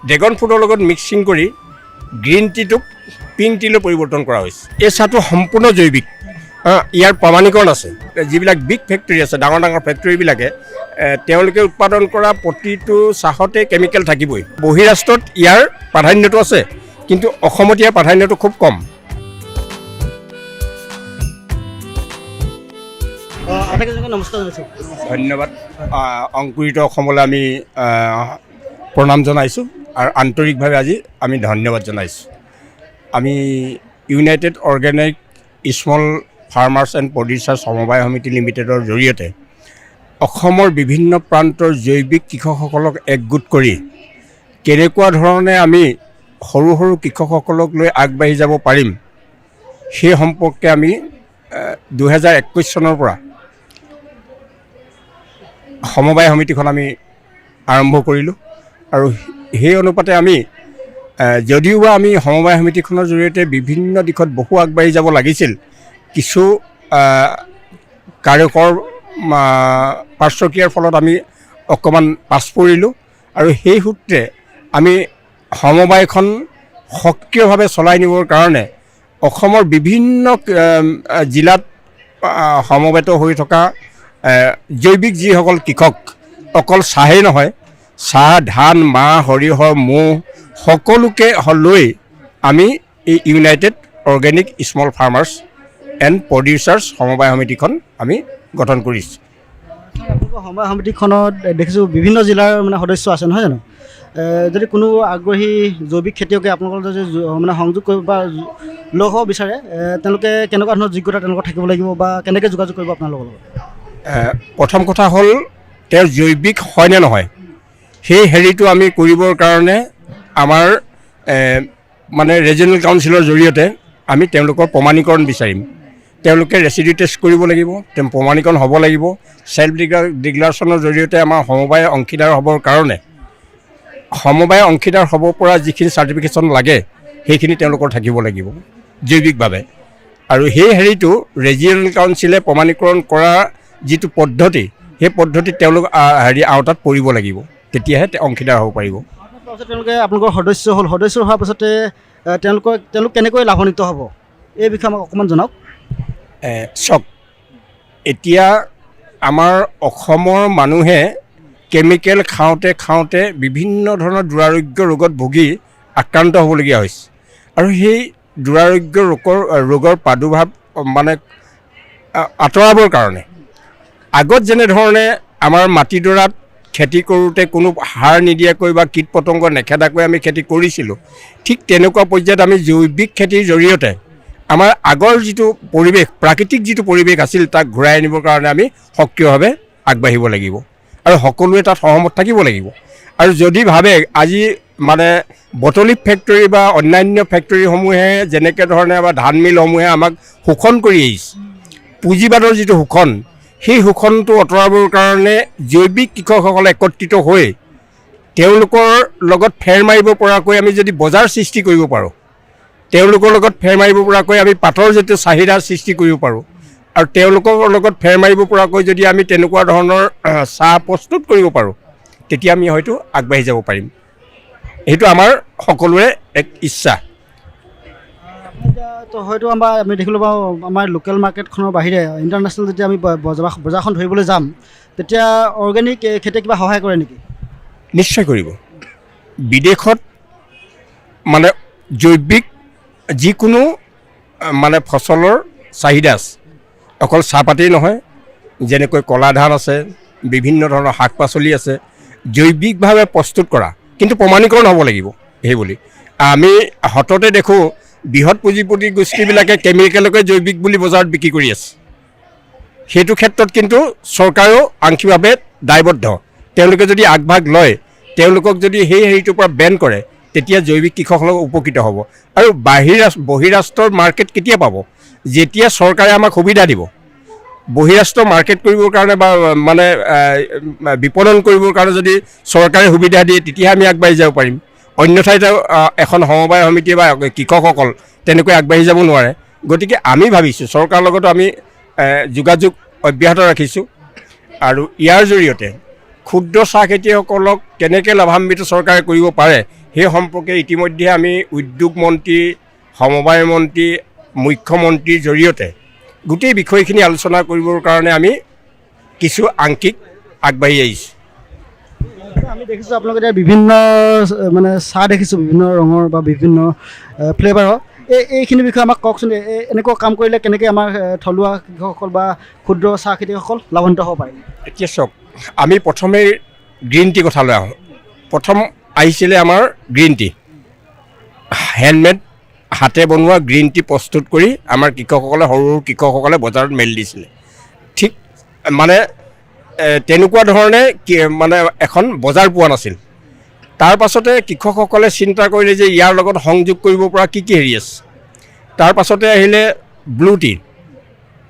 Dragon ফ্ৰুটৰ লগত mixing কৰি green টিটোক pink টিলৈ পৰিৱৰ্তন কৰা হৈছে। এই চাহটো সম্পূৰ্ণ জৈৱিক, ইয়াৰ প্ৰমাণীকৰণ আছে। যিবিলাক বিগ ফেক্টৰী আছে, ডাঙৰ ডাঙৰ ফেক্টৰীবিলাকে তেওঁলোকে উৎপাদন কৰা প্ৰতিটো চাহতে কেমিকেল থাকিবই। বহিৰাষ্ট্ৰত ইয়াৰ প্ৰাধান্যটো আছে, কিন্তু অসমত ইয়াৰ প্ৰাধান্যটো খুব কম। নমস্কাৰ জনাইছোঁ। ধন্যবাদ। অংকুৰিত অসমলৈ আমি প্ৰণাম জনাইছোঁ আৰু আন্তৰিকভাৱে আজি আমি ধন্যবাদ জনাইছোঁ। আমি United organic small farmers and producers সমবায় সমিতি লিমিটেডৰ জৰিয়তে অসমৰ বিভিন্ন প্ৰান্তৰ জৈৱিক কৃষকসকলক একগোট কৰি কেনেকুৱা ধৰণে আমি সৰু সৰু কৃষকসকলক লৈ আগবাঢ়ি যাব পাৰিম, সেই সম্পৰ্কে আমি 2021 চনৰ পৰা সমবায় সমিতিখন আমি আৰম্ভ কৰিলোঁ। আৰু সেই অনুপাতে আমি যদিওবা আমি সমবায় সমিতিখনৰ জৰিয়তে বিভিন্ন দিশত বহু আগবাঢ়ি যাব লাগিছিল, কিছু কাৰকৰ পাৰ্শ্বক্ৰিয়াৰ ফলত আমি অকণমান পাছ পৰিলোঁ। আৰু সেই সূত্ৰে আমি সমবায়খন সক্ৰিয়ভাৱে চলাই নিবৰ কাৰণে অসমৰ বিভিন্ন জিলাত সমবেত হৈ থকা জৈৱিক যিসকল কৃষক, অকল চাহেই নহয়, চাহ, ধান, মাহ, সৰিয়হ, মৌ সকলোকে লৈ আমি এই United organic small farmers and producers সমবায় সমিতিখন আমি গঠন কৰিছোঁ। সমবায় সমিতিখনত দেখিছোঁ বিভিন্ন জিলাৰ সদস্য আছে, নহয় জানো? যদি কোনো আগ্ৰহী জৈৱিক খেতিয়কে আপোনালোকৰ যদি সংযোগ কৰিব বা লগ হ'ব বিচাৰে, তেওঁলোকে কেনেকুৱা ধৰণৰ যোগ্যতা তেওঁলোকৰ থাকিব লাগিব বা কেনেকৈ যোগাযোগ কৰিব আপোনালোকৰ লগত? প্ৰথম কথা হ'ল তেওঁৰ জৈৱিক হয় নে নহয়, সেই হেৰিটো আমি কৰিবৰ কাৰণে আমাৰ ৰিজনেল কাউন্সিলৰ জৰিয়তে আমি তেওঁলোকৰ প্ৰমাণীকৰণ বিচাৰিম। তেওঁলোকে ৰেচিডি টেষ্ট কৰিব লাগিব, তেওঁ প্ৰমাণীকৰণ হ'ব লাগিব। ছেল্ফ ডিক্লাৰেশ্যনৰ জৰিয়তে আমাৰ সমবায় অংশীদাৰ হ'বৰ কাৰণে সমবায় অংশীদাৰ হ'ব পৰা যিখিনি চাৰ্টিফিকেশ্যন লাগে সেইখিনি তেওঁলোকৰ থাকিব লাগিব জৈৱিকভাৱে। আৰু সেই হেৰিটো ৰিজনেল কাউন্সিলে প্ৰমাণীকৰণ কৰা যিটো পদ্ধতি, সেই পদ্ধতিত তেওঁলোক আওতাত পৰিব লাগিব, তেতিয়াহে অংশীদাৰ হ'ব পাৰিব। তেওঁলোকে আপোনালোকৰ সদস্য হ'ল, সদস্য হোৱাৰ পাছতে তেওঁলোক কেনেকৈ লাভান্বিত হ'ব, এই বিষয়ে আমাক অকণমান জনাওক। চাওক, এতিয়া আমাৰ অসমৰ মানুহে কেমিকেল খাওঁতে খাওঁতে বিভিন্ন ধৰণৰ দুৰাৰোগ্য ৰোগত ভুগি আক্ৰান্ত হ'বলগীয়া হৈছে। আৰু সেই দুৰাৰোগ্য ৰোগৰ প্ৰাদুৰ্ভাৱ আঁতৰাবৰ কাৰণে আগত যেনেধৰণে আমাৰ মাটিডৰাত খেতি কৰোঁতে কোনো সাৰ নিদিয়াকৈ বা কীট পতংগ নেখেদাকৈ আমি খেতি কৰিছিলোঁ, ঠিক তেনেকুৱা পৰ্যায়ত আমি জৈৱিক খেতিৰ জৰিয়তে আমাৰ আগৰ যিটো পৰিৱেশ, প্ৰাকৃতিক যিটো পৰিৱেশ আছিল, তাক ঘূৰাই আনিবৰ কাৰণে আমি সক্ৰিয়ভাৱে আগবাঢ়িব লাগিব আৰু সকলোৱে তাত সহমত থাকিব লাগিব। আৰু যদি ভাবে আজি বটলি ফেক্টৰী বা অন্যান্য ফেক্টৰীসমূহে যেনেকৈ ধৰণে বা ধান মিলসমূহে আমাক শোষণ কৰি আহিছে, পুঁজিবাদৰ যিটো শোষণ, সেই শোষণটো আঁতৰাবৰ কাৰণে জৈৱিক কৃষকসকলে একত্ৰিত হৈ তেওঁলোকৰ লগত ফেৰ মাৰিব পৰাকৈ আমি যদি বজাৰ সৃষ্টি কৰিব পাৰোঁ, তেওঁলোকৰ লগত ফেৰ মাৰিব পৰাকৈ আমি পাতৰ যিটো চাহিদা সৃষ্টি কৰিব পাৰোঁ, আৰু তেওঁলোকৰ লগত ফেৰ মাৰিব পৰাকৈ যদি আমি তেনেকুৱা ধৰণৰ চাহ প্ৰস্তুত কৰিব পাৰোঁ, তেতিয়া আমি হয়তো আগবাঢ়ি যাব পাৰিম। সেইটো আমাৰ সকলোৰে এক ইচ্ছা। তো হয়তো আমি দেখিলোঁ বাৰু, আমাৰ লোকেল মাৰ্কেটখনৰ বাহিৰে ইণ্টাৰনেশ্যনেল যেতিয়া আমি বজাৰখন ধৰিবলৈ যাম, তেতিয়া অৰ্গেনিক খেতিয়ে কিবা সহায় কৰে নেকি? নিশ্চয় কৰিব। বিদেশত জৈৱিক যিকোনো ফচলৰ চাহিদা আছে, অকল চাহপাতেই নহয়, যেনেকৈ কলা ধান আছে, বিভিন্ন ধৰণৰ শাক পাচলি আছে, জৈৱিকভাৱে প্ৰস্তুত কৰা, কিন্তু প্ৰমাণীকৰণ হ'ব লাগিব। সেইবুলি আমি হততে দেখোঁ বৃহৎ পুঁজিপতি গোষ্ঠীবিলাকে কেমিকেলকে জৈৱিক বুলি বজাৰত বিক্ৰী কৰি আছে। সেইটো ক্ষেত্ৰত কিন্তু চৰকাৰেও আংশিকভাৱে দায়বদ্ধ। তেওঁলোকে যদি আগভাগ লয়, তেওঁলোকক যদি সেই হেৰিটোৰ পৰা বেন কৰে, তেতিয়া জৈৱিক কৃষকসকল উপকৃত হ'ব। আৰু বহিৰাষ্ট্ৰৰ মাৰ্কেট কেতিয়া পাব? যেতিয়া চৰকাৰে আমাক সুবিধা দিব। বহিৰাষ্ট্ৰ মাৰ্কেট কৰিবৰ কাৰণে বা বিপণন কৰিবৰ কাৰণে যদি চৰকাৰে সুবিধা দিয়ে, তেতিয়াহে আমি আগবাঢ়ি যাব পাৰিম। অন্যথাইতো এখন সমবায় সমিতি বা কৃষকসকল তেনেকৈ আগবাঢ়ি যাব নোৱাৰে। গতিকে আমি ভাবিছোঁ চৰকাৰৰ লগতো আমি যোগাযোগ অব্যাহত ৰাখিছোঁ আৰু ইয়াৰ জৰিয়তে ক্ষুদ্ৰ চাহ খেতিয়কসকলক কেনেকৈ লাভান্বিত চৰকাৰে কৰিব পাৰে সেই সম্পৰ্কে ইতিমধ্যে আমি উদ্যোগ মন্ত্ৰী, সমবায় মন্ত্ৰী, মুখ্যমন্ত্ৰীৰ জৰিয়তে গোটেই বিষয়খিনি আলোচনা কৰিবৰ কাৰণে আমি কিছু আংশিক আগবাঢ়ি আহিছোঁ। আমি দেখিছোঁ আপোনালোকে এতিয়া বিভিন্ন মানে চাহ দেখিছোঁ বিভিন্ন ৰঙৰ বা বিভিন্ন ফ্লেভাৰৰ। এইখিনি বিষয়ে আমাক কওকচোন, এনেকুৱা কাম কৰিলে কেনেকৈ আমাৰ থলুৱা কৃষকসকল বা ক্ষুদ্ৰ চাহ খেতিয়কসকল লাভান্বিত হ'ব পাৰে? এতিয়া চাওক, আমি প্ৰথমে গ্ৰীণ টি কথালৈ আহোঁ। প্ৰথম আহিছিলে আমাৰ গ্ৰীণ টি, হেণ্ডমেড হাতে বনোৱা গ্ৰীণ টি প্ৰস্তুত কৰি আমাৰ কৃষকসকলে, সৰু সৰু কৃষকসকলে বজাৰত মেলি দিছিলে। ঠিক মানে তেনেকুৱা ধৰণে মানে এখন বজাৰ পোৱা নাছিল। তাৰ পাছতে কৃষকসকলে চিন্তা কৰিলে যে ইয়াৰ লগত সংযোগ কৰিব পৰা কি কি হেৰি আছে। তাৰ পাছতে আহিলে ব্লু টি,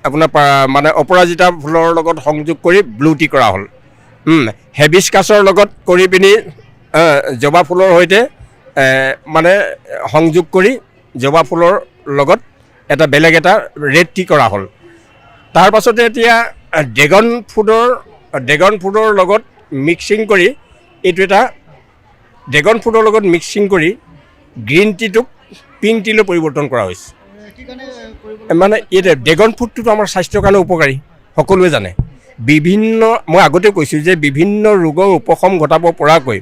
আপোনাৰ মানে অপৰাজিতা ফুলৰ লগত সংযোগ কৰি ব্লু টি কৰা হ'ল। হেবিস্কাছৰ লগত কৰি পিনি জবা ফুলৰ সৈতে মানে সংযোগ কৰি জবা ফুলৰ লগত এটা বেলেগ এটা ৰেড টি কৰা হ'ল। তাৰ পাছতে এতিয়া ড্ৰেগন ফ্ৰুটৰ লগত মিক্সিং কৰি এইটো এটা ড্ৰেগন ফ্ৰুটৰ লগত মিক্সিং কৰি গ্ৰীণ টিটোক পিংক টিলৈ পৰিৱৰ্তন কৰা হৈছে। মানে এতিয়া ড্ৰেগন ফ্ৰুটটোতো আমাৰ স্বাস্থ্যৰ কাৰণে উপকাৰী, সকলোৱে জানে। মই আগতে কৈছোঁ যে বিভিন্ন ৰোগৰ উপশম ঘটাব পৰাকৈ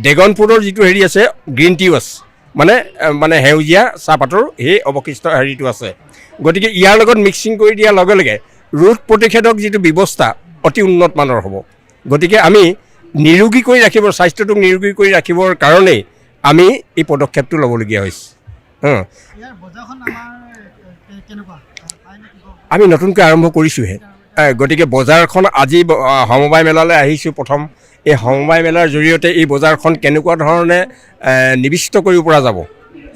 ড্ৰেগন ফ্ৰুটৰ যিটো হেৰি আছে, গ্ৰীণ টিও আছে, মানে সেউজীয়া চাহপাতৰ সেই অৱশিষ্ট হেৰিটো আছে। গতিকে ইয়াৰ লগত মিক্সিং কৰি দিয়াৰ লগে লগে ৰোগ প্ৰতিষেধক যিটো ব্যৱস্থা অতি উন্নত মানৰ হ'ব। গতিকে আমি নিৰোগী কৰি ৰাখিব, স্বাস্থ্যটোক নিৰোগী কৰি ৰাখিবৰ কাৰণেই আমি এই পদক্ষেপটো ল'বলগীয়া হৈছে। আমি নতুনকৈ আৰম্ভ কৰিছোঁহে। গতিকে বজাৰখন আজি সমবায় মেলালৈ আহিছোঁ প্ৰথম। এই সমবায় মেলাৰ জৰিয়তে এই বজাৰখন কেনেকুৱা ধৰণে নিবিষ্ট কৰিব পৰা যাব,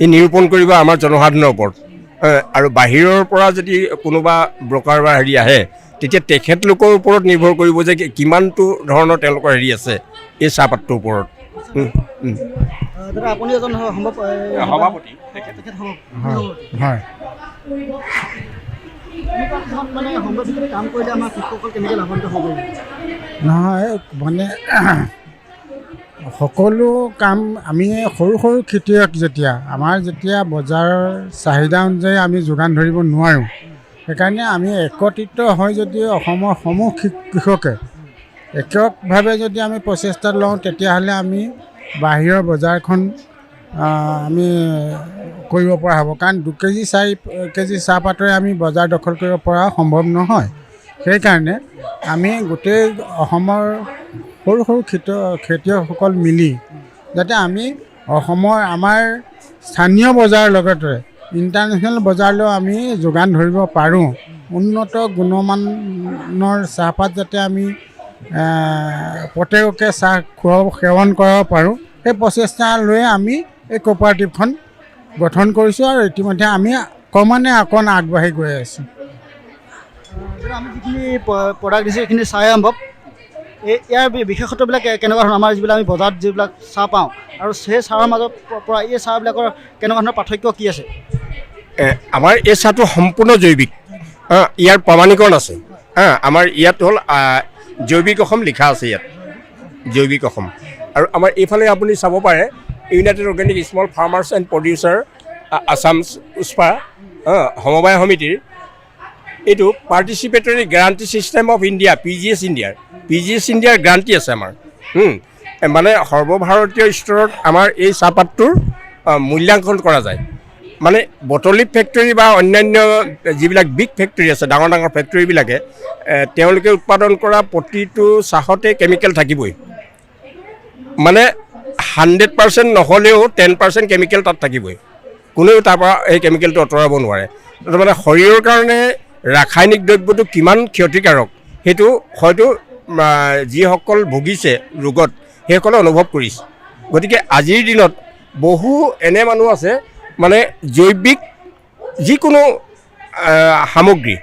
এই নিৰূপণ কৰিব আমাৰ জনসাধাৰণৰ ওপৰত। আৰু বাহিৰৰ পৰা যদি কোনোবা ব্ৰকাৰ বা হেৰি আহে, তেতিয়া তেখেতলোকৰ ওপৰত নিৰ্ভৰ কৰিব যে কিমানটো ধৰণৰ তেওঁলোকৰ হেৰি আছে এই চাহপাতটোৰ ওপৰত। দাদা, আপুনি এজন সভাপতি। হয়, কাম কৰিলে আমাৰ কৃষকসকল কেনেকৈ লাভান্বিত হ'ব? নহয় মানে সকলো কাম আমি সৰু সৰু খেতিয়ক যেতিয়া বজাৰৰ চাহিদা অনুযায়ী আমি যোগান ধৰিব নোৱাৰোঁ, সেইকাৰণে আমি একত্ৰিত হৈ যদি অসমৰ সমূহ কৃষকে এককভাৱে যদি আমি প্ৰচেষ্টা লওঁ, তেতিয়াহ'লে আমি বাহিৰৰ বজাৰখন আমি কৰিব পৰা হ'ব। কাৰণ 2 কেজি 4 কেজি চাহপাতেৰে আমি বজাৰ দখল কৰিব পৰা সম্ভৱ নহয়। সেইকাৰণে আমি গোটেই অসমৰ সৰু সৰু খেতিয়কসকল মিলি যাতে আমি আমাৰ স্থানীয় বজাৰৰ লগতে ইণ্টাৰনেশ্যনেল বজাৰলৈও আমি যোগান ধৰিব পাৰোঁ, উন্নত গুণমানৰ চাহপাত যাতে আমি প্ৰত্যেককে চাহ সেৱন কৰাব পাৰোঁ, সেই প্ৰচেষ্টা লৈ আমি এই কোঅপাৰেটিভখন গঠন কৰিছোঁ আৰু ইতিমধ্যে আমি ক্ৰমান্বয়ে অকণ আগবাঢ়ি গৈ আছোঁ। আমি যিখিনি প্ৰডাক্ট দিছোঁ সেইখিনি চাই সম্ভৱ। ইয়াৰ বিশেষত্ববিলাক কেনেকুৱা ধৰণৰ, আমাৰ যিবিলাক আমি বজাৰত যিবিলাক চাহ পাওঁ আৰু সেই চাহৰ মাজৰ পৰা এই চাহবিলাকৰ কেনেকুৱা ধৰণৰ পাৰ্থক্য কি আছে? আমাৰ এই চাহটো সম্পূৰ্ণ জৈৱিক, ইয়াৰ প্ৰমাণীকৰণ আছে। আমাৰ ইয়াত হ'ল জৈৱিক অসম লিখা আছে, ইয়াত জৈৱিক অসম। আৰু আমাৰ এইফালে আপুনি চাব পাৰে United organic small farmers and producer Assam উস্পা সমবায় সমিতিৰ এইটো participatory guarantee system of India, PGS ইণ্ডিয়াৰ গ্ৰাণ্টি আছে আমাৰ। মানে সৰ্বভাৰতীয় স্তৰত আমাৰ এই চাহপাতটোৰ মূল্যাংকন কৰা যায়। মানে বটলিভ ফেক্টৰী বা অন্যান্য যিবিলাক বিগ ফেক্টৰী আছে, ডাঙৰ ডাঙৰ ফেক্টৰীবিলাকে তেওঁলোকে উৎপাদন কৰা প্ৰতিটো চাহতে কেমিকেল থাকিবই। মানে 100% নহ'লেও 10% কেমিকেল তাত থাকিবই। কোনেও তাৰপৰা এই কেমিকেলটো আঁতৰাব নোৱাৰে। মানে শৰীৰৰ কাৰণে ৰাসায়নিক দ্ৰব্যটো কিমান ক্ষতিকাৰক সেইটো হয়তো যিসকল ভুগিছে ৰোগত সেইসকলে অনুভৱ কৰিছে। গতিকে আজিৰ দিনত বহু এনে মানুহ আছে মানে জৈৱিক যিকোনো সামগ্ৰী,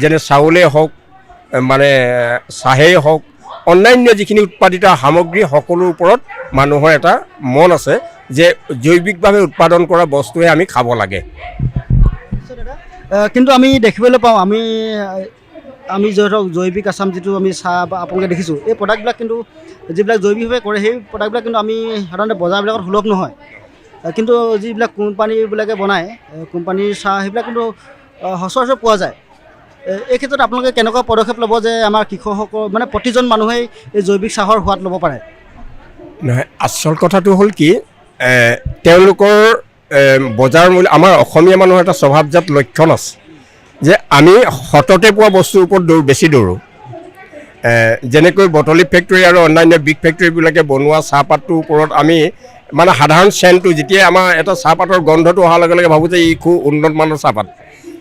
যেনে চাউলেই হওক, মানে চাহেই হওক, অন্যান্য যিখিনি উৎপাদিত সামগ্ৰী সকলোৰ ওপৰত মানুহৰ এটা মন আছে যে জৈৱিকভাৱে উৎপাদন কৰা বস্তুৱে আমি খাব লাগে। কিন্তু আমি দেখিবলৈ পাওঁ, আমি আমি ধৰক জৈৱিক আছাম যিটো আমি চাহ বা আপোনালোকে দেখিছোঁ এই প্ৰডাক্টবিলাক কিন্তু যিবিলাক জৈৱিকভাৱে কৰে সেই প্ৰডাক্টবিলাক কিন্তু আমি সাধাৰণতে বজাৰবিলাকত সুলভ নহয় কিন্তু যিবিলাক কোম্পানীবিলাকে বনায় কোম্পানীৰ চাহ সেইবিলাক কিন্তু সচৰাচৰ পোৱা যায় এই ক্ষেত্ৰত আপোনালোকে কেনেকুৱা পদক্ষেপ ল'ব যে আমাৰ কৃষকসকল মানে প্ৰতিজন মানুহেই এই জৈৱিক চাহৰ সোৱাদ ল'ব পাৰে নহয় আচল কথাটো হ'ল কি তেওঁলোকৰ বজাৰ মূল্য আমাৰ অসমীয়া মানুহৰ এটা স্বভাৱজাত লক্ষণ আছে যে আমি সততে পোৱা বস্তুৰ ওপৰত বেছি দৌৰোঁ যেনেকৈ বটলি ফেক্টৰী আৰু অন্যান্য বিগ ফেক্টৰীবিলাকে বনোৱা চাহপাতটোৰ ওপৰত আমি মানে সাধাৰণ চেণ্টটো যেতিয়া আমাৰ এটা চাহপাতৰ গন্ধটো অহাৰ লগে লগে ভাবোঁ যে ই খুব উন্নত মানৰ চাহপাত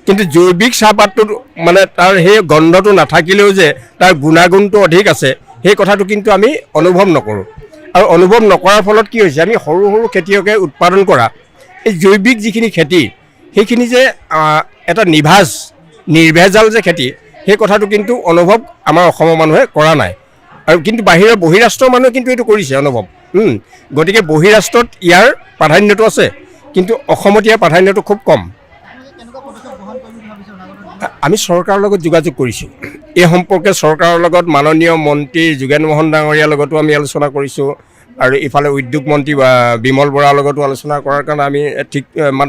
কিন্তু জৈৱিক চাহপাতটোত মানে তাৰ সেই গন্ধটো নাথাকিলেও যে তাৰ গুণাগুণটো অধিক আছে সেই কথাটো কিন্তু আমি অনুভৱ নকৰোঁ আৰু অনুভৱ নকৰাৰ ফলত কি হৈছে আমি সৰু সৰু খেতিয়কে উৎপাদন কৰা এই জৈৱিক যিখিনি খেতি সেইখিনি যে এটা নিৰ্ভেজাল যে খেতি সেই কথাটো কিন্তু অনুভৱ আমাৰ অসমৰ মানুহে কৰা নাই আৰু কিন্তু বহিৰাষ্ট্ৰৰ মানুহে কিন্তু এইটো কৰিছে অনুভৱ গতিকে বহিৰাষ্ট্ৰত ইয়াৰ প্ৰাধান্যটো আছে কিন্তু অসমত ইয়াৰ প্ৰাধান্যটো খুব কম আমি চৰকাৰৰ লগত যোগাযোগ কৰিছোঁ এই সম্পৰ্কে চৰকাৰৰ লগত মাননীয় মন্ত্ৰী যোগেন মোহন ডাঙৰীয়াৰ লগতো আমি আলোচনা কৰিছোঁ আৰু ইফালে উদ্যোগ মন্ত্ৰী বিমল বৰাৰ লগতো আলোচনা কৰাৰ কাৰণে আমি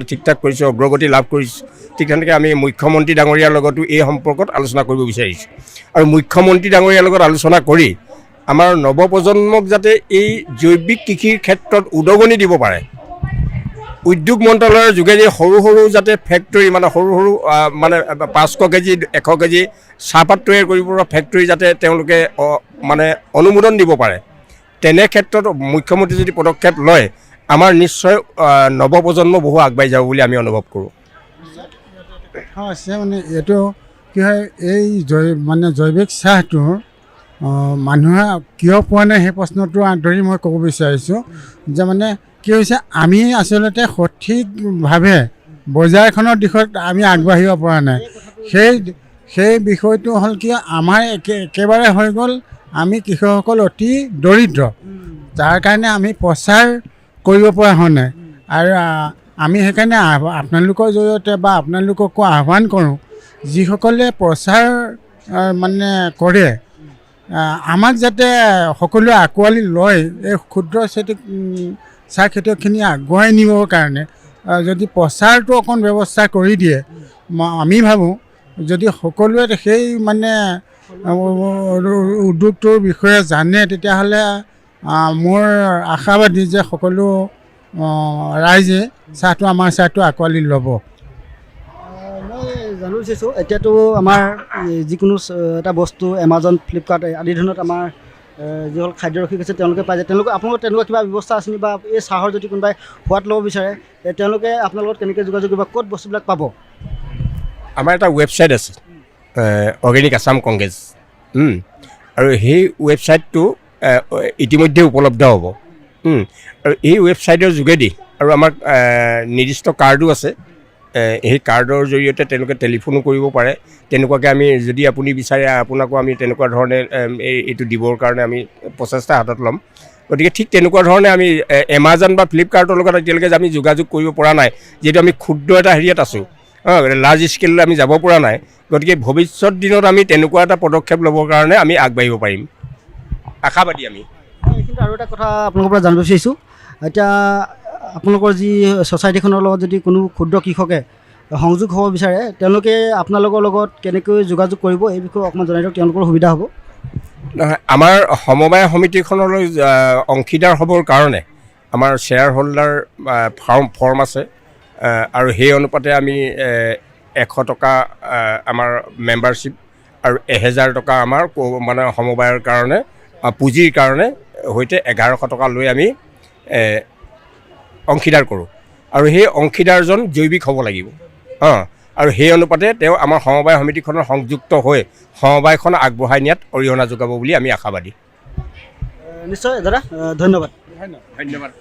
ঠিক ঠাক কৰিছোঁ অগ্ৰগতি লাভ কৰিছোঁ ঠিক তেনেকৈ আমি মুখ্যমন্ত্ৰী ডাঙৰীয়াৰ লগতো এই সম্পৰ্কত আলোচনা কৰিব বিচাৰিছোঁ আৰু মুখ্যমন্ত্ৰী ডাঙৰীয়াৰ লগত আলোচনা কৰি আমাৰ নৱপ্ৰজন্মক যাতে এই জৈৱিক কৃষিৰ ক্ষেত্ৰত উদগনি দিব পাৰে উদ্যোগ মন্ত্ৰালয়ৰ যোগেদি সৰু সৰু যাতে ফেক্টৰী মানে সৰু সৰু মানে 500 কেজি 100 কেজি চাহপাত তৈয়াৰ কৰিব পৰা ফেক্টৰী যাতে তেওঁলোকে মানে অনুমোদন দিব পাৰে তেনে ক্ষেত্ৰত মুখ্যমন্ত্ৰী যদি পদক্ষেপ লয় আমাৰ নিশ্চয় নৱপ্ৰজন্ম বহু আগবাঢ়ি যাব বুলি আমি অনুভৱ কৰোঁ আছে মানে এইটো কি হয় এই জৈৱিক চাহটো মানুহে কিয় পোৱা নাই সেই প্ৰশ্নটো ধৰি মই ক'ব বিচাৰিছোঁ যে মানে কি হৈছে আমি আচলতে সঠিকভাৱে বজাৰখনৰ দিশত আমি আগবাঢ়িব পৰা নাই সেই বিষয়টো হ'ল কি আমাৰ একেবাৰে হৈ গ'ল আমি কৃষকসকল অতি দৰিদ্ৰ যাৰ কাৰণে আমি প্ৰচাৰ কৰিব পৰা হোৱা নাই আৰু আমি সেইকাৰণে আপোনালোকৰ জৰিয়তে বা আপোনালোককো আহ্বান কৰোঁ যিসকলে প্ৰচাৰ মানে কৰে আমাক যাতে সকলোৱে আঁকোৱালি লয় এই ক্ষুদ্ৰ চাহ খেতিয়কখিনি আগুৱাই নিবৰ কাৰণে যদি প্ৰচাৰটো অকণ ব্যৱস্থা কৰি দিয়ে আমি ভাবোঁ যদি সকলোৱে সেই মানে উদ্যোগটোৰ বিষয়ে জানে তেতিয়াহ'লে মোৰ আশাবাদী যে সকলো ৰাইজে আমাৰ চাহটো আঁকোৱালি ল'ব মই জানিব বিচাৰিছোঁ এতিয়াতো আমাৰ যিকোনো এটা বস্তু এমাজন ফ্লিপকাৰ্ট আদি ধৰণত আমাৰ যিসকল খাদ্য ৰসিক আছে তেওঁলোকে পাই যায় আপোনালোকৰ তেনেকুৱা কিবা ব্যৱস্থা আছে নি বা এই চাহৰ যদি কোনোবাই সোৱাদ ল'ব বিচাৰে তেওঁলোকে আপোনাৰ লগত কেনেকৈ যোগাযোগ কৰিব ক'ত বস্তুবিলাক পাব আমাৰ এটা ৱেবছাইট আছে অৰ্গেনিক আছাম কংগ্ৰেছ আৰু সেই ৱেবছাইটটো ইতিমধ্যে উপলব্ধ হ'ব আৰু এই ৱেবছাইটৰ যোগেদি আৰু আমাৰ নিৰ্দিষ্ট কাৰ্ডো আছে সেই কাৰ্ডৰ জৰিয়তে তেওঁলোকে টেলিফোনো কৰিব পাৰে তেনেকুৱাকৈ আমি যদি আপুনি বিচাৰে আপোনাকো আমি তেনেকুৱা ধৰণে এইটো দিবৰ কাৰণে আমি প্ৰচেষ্টা হাতত ল'ম গতিকে ঠিক তেনেকুৱা ধৰণে আমি এমাজন বা ফ্লিপকাৰ্টৰ লগত এতিয়ালৈকে আমি যোগাযোগ কৰিব পৰা নাই যিহেতু আমি ক্ষুদ্ৰ এটা হেৰিয়াত আছোঁ লাৰ্জ স্কেললৈ আমি যাব পৰা নাই গতিকে ভৱিষ্যত দিনত আমি তেনেকুৱা এটা পদক্ষেপ ল'বৰ কাৰণে আমি আগবাঢ়িব পাৰিম আশাবাদী আমি এইখিনিতে আৰু এটা কথা আপোনালোকৰ পৰা জানিব বিচাৰিছোঁ এতিয়া আপোনালোকৰ যি ছ'চাইটিখনৰ লগত যদি কোনো ক্ষুদ্ৰ কৃষকে সংযোগ হ'ব বিচাৰে তেওঁলোকে আপোনালোকৰ লগত কেনেকৈ যোগাযোগ কৰিব এই বিষয়ে অকণমান জনাই দিয়ক তেওঁলোকৰ সুবিধা হ'ব নহয় আমাৰ সমবায় সমিতিখনলৈ অংশীদাৰ হ'বৰ কাৰণে আমাৰ শ্বেয়াৰ হোল্ডাৰ ফৰ্ম আছে আৰু সেই অনুপাতে আমি 100 টকা আমাৰ মেম্বাৰশ্বিপ আৰু 1000 টকা আমাৰ মানে সমবায়ৰ কাৰণে পুঁজিৰ কাৰণে সৈতে 1100 টকা লৈ আমি অংশীদাৰ কৰোঁ আৰু সেই অংশীদাৰজন জৈৱিক হ'ব লাগিব আৰু সেই অনুপাতে তেওঁ আমাৰ সমবায় সমিতিখনৰ সংযুক্ত হৈ সমবায়খন আগবঢ়াই নিয়াত অৰিহণা যোগাব বুলি আমি আশাবাদী নিশ্চয় দাদা ধন্যবাদ ধন্যবাদ